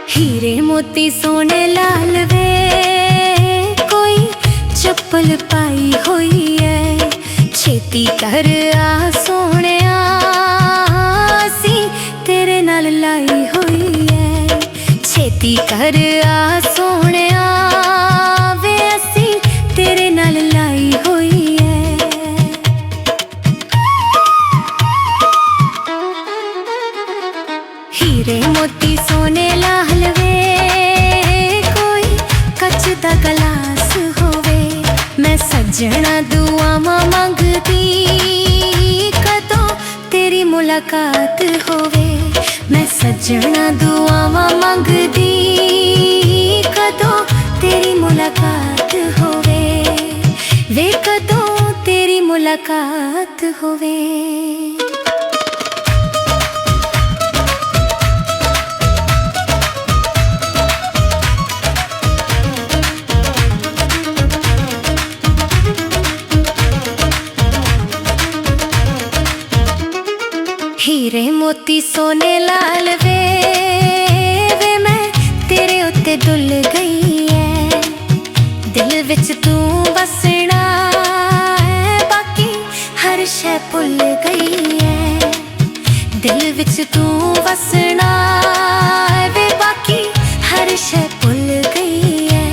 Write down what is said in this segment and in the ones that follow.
हीरे मोती सोने लाल वे, कोई चप्पल पाई हुई है। छेती कर आ सोने, असी तेरे नाल लाई हुई है। छेती कर आ सोने वे, असी तेरे नाल लाई हुई है। हीरे मोती सोने लाल वे, कोई कच दा गलास होवे। मैं सजना दुआवां मंगदी, कदों तेरी मुलाकात होवे। मैं सजना दुआवां मंगदी, कदों तेरी मुलाकात होवे। वे कदों तेरी मुलाकात होवे। हीरे मोती सोने लाल वे, मैं तेरे उत्ते डुल गई है। दिल विच तू बसना है, बाकी हर शै भुल गई है। दिल विच तू बसना है वे, बाकी हर शै भुल गई है।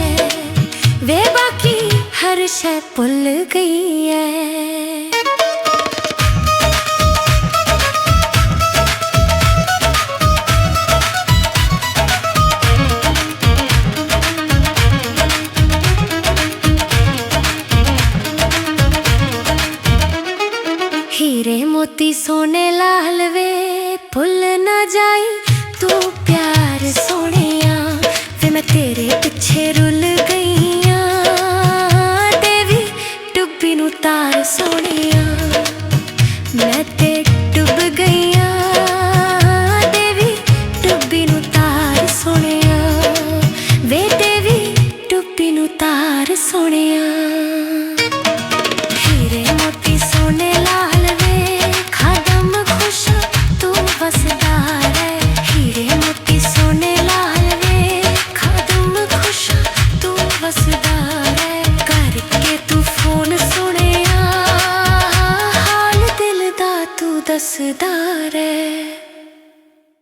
वे बाकी हर शै भुल गई है। हीरे मोती सोने लाल वे, भुल न जाई तू प्यार सोनिया। वे मैं तेरे पिछे रुल गईया, देवी डुब्बी नू तार सोनिया। मैं